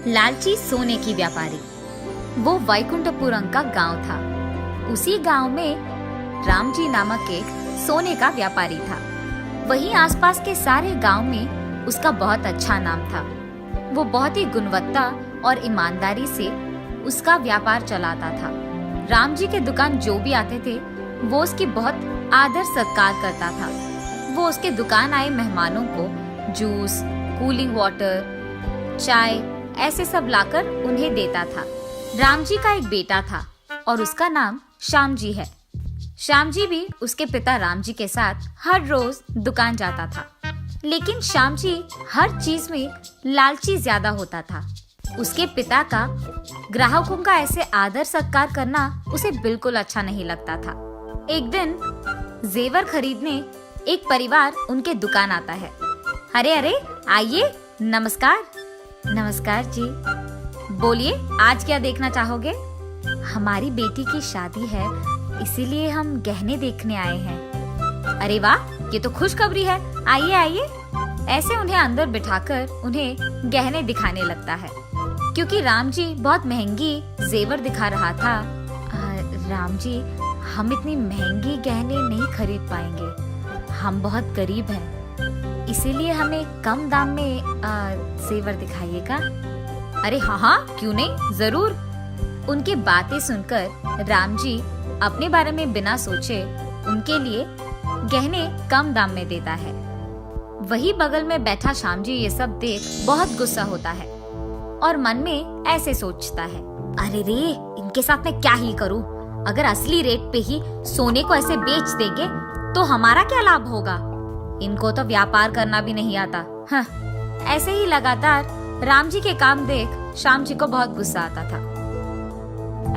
लालची सोने की व्यापारी। वो वैकुंठपुरम का गांव था। उसी गांव में रामजी नामक एक सोने का व्यापारी था। वहीं आसपास के सारे गांव में उसका बहुत अच्छा नाम था। वो बहुत ही गुणवत्ता और ईमानदारी से उसका व्यापार चलाता था। रामजी के दुकान जो भी आते थे वो उसकी बहुत आदर सत्कार करता था। वो उसके दुकान आए मेहमानों को जूस, कूलिंग वाटर, चाय ऐसे सब लाकर उन्हें देता था। रामजी का एक बेटा था और उसका नाम श्यामजी है। श्यामजी भी उसके पिता रामजी के साथ हर रोज दुकान जाता था। लेकिन श्यामजी हर चीज में लालची ज्यादा होता था। उसके पिता का ग्राहकों का ऐसे आदर सत्कार करना उसे बिल्कुल अच्छा नहीं लगता था। एक दिन जेवर खरीदने एक परिवार उनके दुकान आता है। अरे अरे आइए, नमस्कार। नमस्कार जी, बोलिए आज क्या देखना चाहोगे? हमारी बेटी की शादी है, इसीलिए हम गहने देखने आए हैं। अरे वाह, ये तो खुशखबरी है। आइए आइए। ऐसे उन्हें अंदर बिठाकर उन्हें गहने दिखाने लगता है, क्योंकि रामजी बहुत महंगी जेवर दिखा रहा था। रामजी, हम इतनी महंगी गहने नहीं खरीद पाएंगे, हम बहुत गरीब हैं, इसीलिए हमें कम दाम में जेवर दिखाइएगा। अरे हाँ हाँ, क्यों नहीं, जरूर। उनकी बातें सुनकर रामजी अपने बारे में बिना सोचे उनके लिए गहने कम दाम में देता है। वही बगल में बैठा श्यामजी ये सब देख बहुत गुस्सा होता है और मन में ऐसे सोचता है, अरे रे, इनके साथ मैं क्या ही करूं? अगर असली रेट पे ही सोने को ऐसे बेच देंगे तो हमारा क्या लाभ होगा? इनको तो व्यापार करना भी नहीं आता। हाँ। ऐसे ही लगातार रामजी के काम देख श्यामजी को बहुत गुस्सा आता था।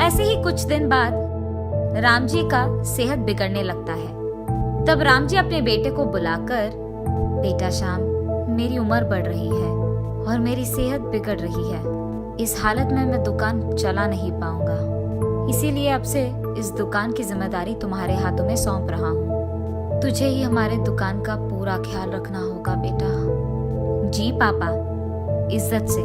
ऐसे ही कुछ दिन बाद रामजी का सेहत बिगड़ने लगता है। तब रामजी अपने बेटे को बुलाकर, बेटा श्याम, मेरी उम्र बढ़ रही है और मेरी सेहत बिगड़ रही है। इस हालत में मैं दुकान चला नहीं पाऊंगा, इसीलिए अब से इस दुकान की जिम्मेदारी तुम्हारे हाथों में सौंप रहा हूँ। तुझे ही हमारे दुकान का पूरा ख्याल रखना होगा बेटा। जी पापा, इज्जत से।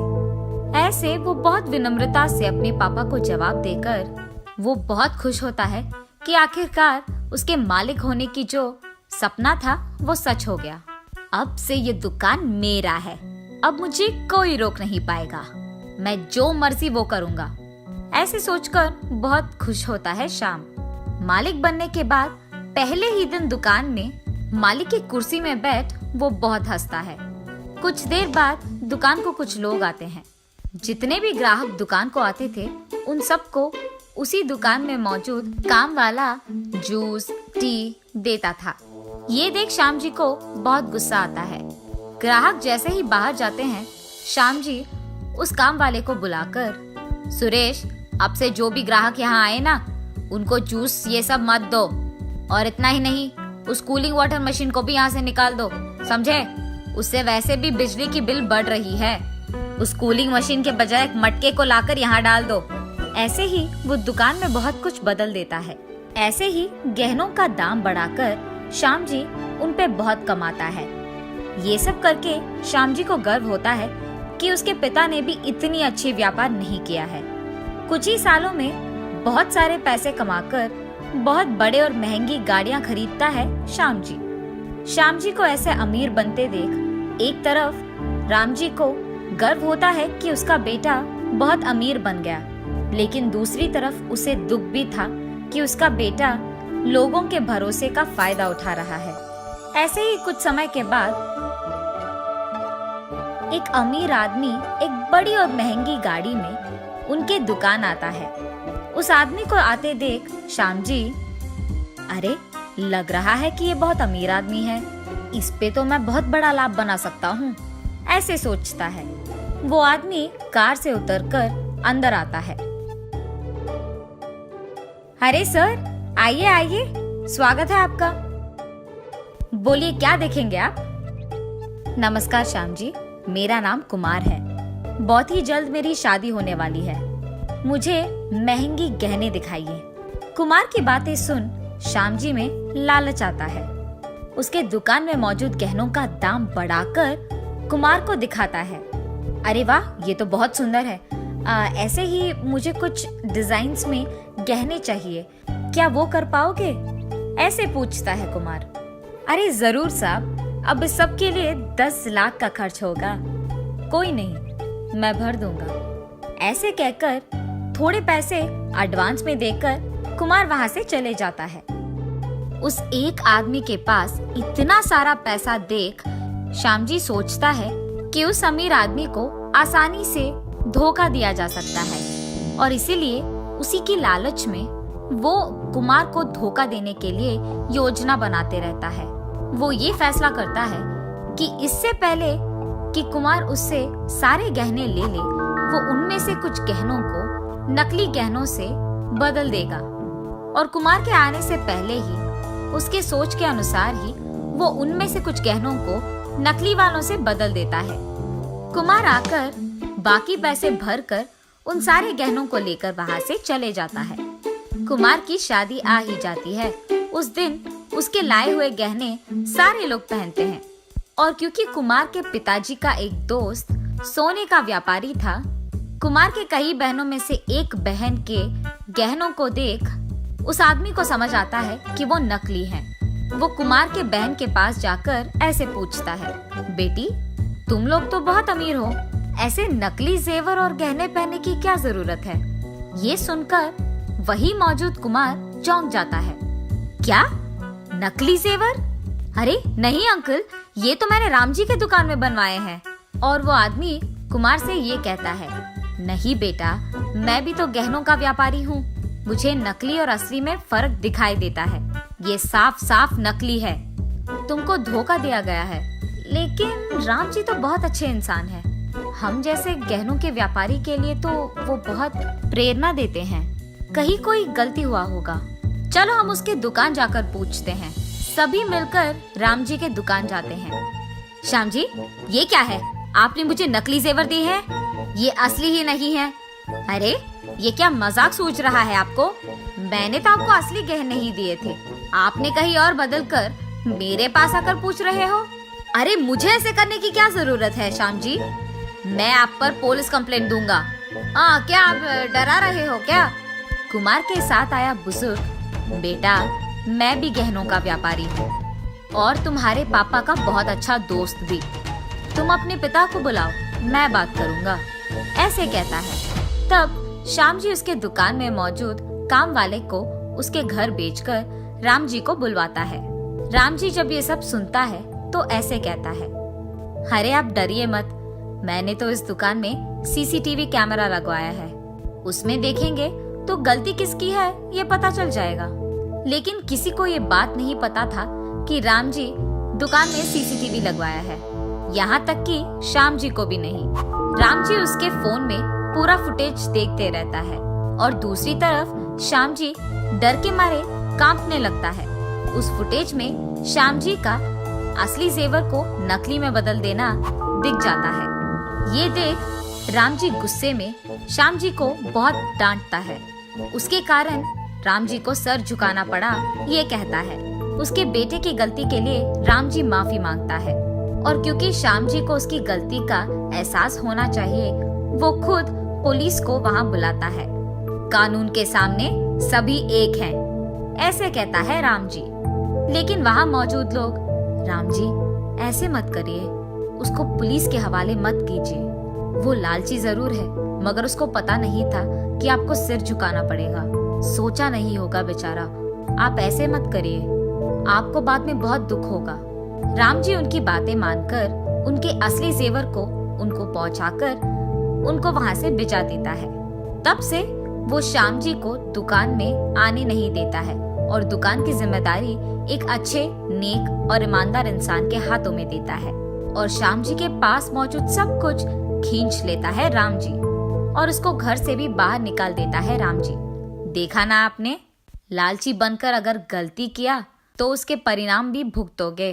ऐसे वो बहुत विनम्रता से अपने पापा को जवाब देकर वो बहुत खुश होता है कि आखिरकार उसके मालिक होने की जो सपना था वो सच हो गया। अब से ये दुकान मेरा है, अब मुझे कोई रोक नहीं पाएगा, मैं जो मर्जी वो करूंगा। ऐसे सोचकर बहुत खुश होता है श्याम। मालिक बनने के बाद पहले ही दिन दुकान में मालिक की कुर्सी में बैठ वो बहुत हंसता है। कुछ देर बाद दुकान को कुछ लोग आते हैं। जितने भी ग्राहक दुकान को आते थे उन सबको उसी दुकान में मौजूद काम वाला जूस, टी देता था। ये देख श्याम जी को बहुत गुस्सा आता है। ग्राहक जैसे ही बाहर जाते हैं, श्याम जी उस काम वाले को बुलाकर, सुरेश, अब से जो भी ग्राहक यहाँ आए ना, उनको जूस ये सब मत दो, और इतना ही नहीं, उस कूलिंग वाटर मशीन को भी यहाँ से निकाल दो, समझे? उससे वैसे भी बिजली की बिल बढ़ रही है। उस कूलिंग मशीन के बजाय एक मटके को लाकर यहाँ डाल दो। ऐसे ही वो दुकान में बहुत कुछ बदल देता है। ऐसे ही गहनों का दाम बढ़ाकर श्याम जी उन पे बहुत कमाता है। ये सब करके श्याम जी को गर्व होता है कि उसके पिता ने भी इतनी अच्छी व्यापार नहीं किया है। कुछ ही सालों में बहुत सारे पैसे कमाकर बहुत बड़े और महंगी गाड़ियां खरीदता है श्याम जी। श्याम जी को ऐसे अमीर बनते देख एक तरफ राम जी को गर्व होता है कि उसका बेटा बहुत अमीर बन गया, लेकिन दूसरी तरफ उसे दुख भी था कि उसका बेटा लोगों के भरोसे का फायदा उठा रहा है। ऐसे ही कुछ समय के बाद एक अमीर आदमी एक बड़ी और महंगी गाड़ी में उनके दुकान आता है। उस आदमी को आते देख श्याम जी, अरे लग रहा है कि ये बहुत अमीर आदमी है, इस पे तो मैं बहुत बड़ा लाभ बना सकता हूँ, ऐसे सोचता है। वो आदमी कार से उतरकर अंदर आता है। अरे सर, आइए आइए, स्वागत है आपका। बोलिए क्या देखेंगे आप? नमस्कार श्याम जी, मेरा नाम कुमार है। बहुत ही जल्द मेरी शादी होने वाली है, मुझे महंगी गहने दिखाइए। कुमार की बातें सुन श्याम जी में लालच आता है। उसके दुकान में मौजूद गहनों का दाम बढ़ाकर कुमार को दिखाता है। अरे वाह, ये तो बहुत सुंदर है। ऐसे ही मुझे कुछ डिजाइन्स में गहने चाहिए, क्या वो कर पाओगे? ऐसे पूछता है कुमार। अरे जरूर साहब, अब इस सब के लिए 10 लाख का खर्च होगा। कोई नहीं, मैं भर दूंगा। ऐसे कहकर थोड़े पैसे एडवांस में देकर कुमार वहां से चले जाता है। उस एक आदमी के पास इतना सारा पैसा देख श्यामजी सोचता है कि उस अमीर आदमी को आसानी से धोखा दिया जा सकता है और इसीलिए उसी की लालच में वो कुमार को धोखा देने के लिए योजना बनाते रहता है। वो ये फैसला करता है कि इससे पहले कि कुमार उससे सारे गहने ले ले, वो उनमें से कुछ गहनों को नकली गहनों से बदल देगा और कुमार के आने से पहले ही, उसके सोच के अनुसार ही, वो उनमें से कुछ गहनों को नकली वालों से बदल देता है। कुमार आकर बाकी पैसे भरकर उन सारे गहनों को लेकर वहां से चले जाता है। कुमार की शादी आ ही जाती है। उस दिन उसके लाए हुए गहने सारे लोग पहनते हैं और क्योंकि कुमार के पिताजी का एक दोस्त सोने का व्यापारी था, कुमार के कई बहनों में से एक बहन के गहनों को देख उस आदमी को समझ आता है कि वो नकली हैं। वो कुमार के बहन के पास जाकर ऐसे पूछता है, बेटी तुम लोग तो बहुत अमीर हो, ऐसे नकली जेवर और गहने पहनने की क्या जरूरत है? ये सुनकर वही मौजूद कुमार चौंक जाता है। क्या नकली जेवर? अरे नहीं अंकल, ये तो मैंने राम जी के दुकान में बनवाए हैं। और वो आदमी कुमार से ये कहता है, नहीं बेटा, मैं भी तो गहनों का व्यापारी हूँ, मुझे नकली और असली में फर्क दिखाई देता है। ये साफ साफ नकली है, तुमको धोखा दिया गया है। लेकिन राम जी तो बहुत अच्छे इंसान हैं, हम जैसे गहनों के व्यापारी के लिए तो वो बहुत प्रेरणा देते हैं। कहीं कोई गलती हुआ होगा, चलो हम उसके दुकान जाकर पूछते हैं। सभी मिलकर राम जी के दुकान जाते हैं। श्याम जी, ये क्या है? आपने मुझे नकली जेवर दिए हैं, ये असली ही नहीं है। अरे ये क्या मजाक सूझ रहा है आपको? मैंने तो आपको असली गहने ही दिए थे, आपने कहीं और बदल कर मेरे पास आकर पूछ रहे हो। अरे मुझे ऐसे करने की क्या जरूरत है श्याम जी? मैं आप पर पुलिस कंप्लेंट दूंगा। क्या आप डरा रहे हो क्या? कुमार के साथ आया बुजुर्ग, बेटा मैं भी गहनों का व्यापारी हूँ और तुम्हारे पापा का बहुत अच्छा दोस्त भी। तुम अपने पिता को बुलाओ, मैं बात करूँगा, ऐसे कहता है। तब श्याम जी उसके दुकान में मौजूद काम वाले को उसके घर बेचकर राम जी को बुलवाता है। राम जी जब ये सब सुनता है तो ऐसे कहता है, अरे आप डरिए मत, मैंने तो इस दुकान में सीसीटीवी कैमरा लगवाया है, उसमें देखेंगे तो गलती किसकी है ये पता चल जाएगा। लेकिन किसी को ये बात नहीं पता था कि राम जी दुकान में सीसीटीवी लगवाया है, यहाँ तक कि श्याम जी को भी नहीं। राम जी उसके फोन में पूरा फुटेज देखते रहता है और दूसरी तरफ श्याम जी डर के मारे कांपने लगता है। उस फुटेज में श्याम जी का असली जेवर को नकली में बदल देना दिख जाता है। ये देख राम जी गुस्से में श्याम जी को बहुत डांटता है। उसके कारण राम जी को सर झुकाना पड़ा। ये कहता है उसके बेटे की गलती के लिए राम जी माफी मांगता है और क्योंकि श्याम जी को उसकी गलती का एहसास होना चाहिए, वो खुद पुलिस को वहाँ बुलाता है। कानून के सामने सभी एक हैं, ऐसे कहता है राम जी। लेकिन वहाँ मौजूद लोग, राम जी ऐसे मत करिए, उसको पुलिस के हवाले मत कीजिए, वो लालची जरूर है मगर उसको पता नहीं था कि आपको सिर झुकाना पड़ेगा, सोचा नहीं होगा बेचारा, आप ऐसे मत करिए, आपको बाद में बहुत दुख होगा। राम जी उनकी बातें मानकर उनके असली जेवर को उनको पहुंचाकर उनको वहां से भिजा देता है। तब से वो श्याम जी को दुकान में आने नहीं देता है और दुकान की जिम्मेदारी एक अच्छे, नेक और ईमानदार इंसान के हाथों में देता है और श्याम जी के पास मौजूद सब कुछ खींच लेता है राम जी और उसको घर से भी बाहर निकाल देता है राम जी। देखा ना आपने, लालची बनकर अगर गलती किया तो उसके परिणाम भी भुगतोगे।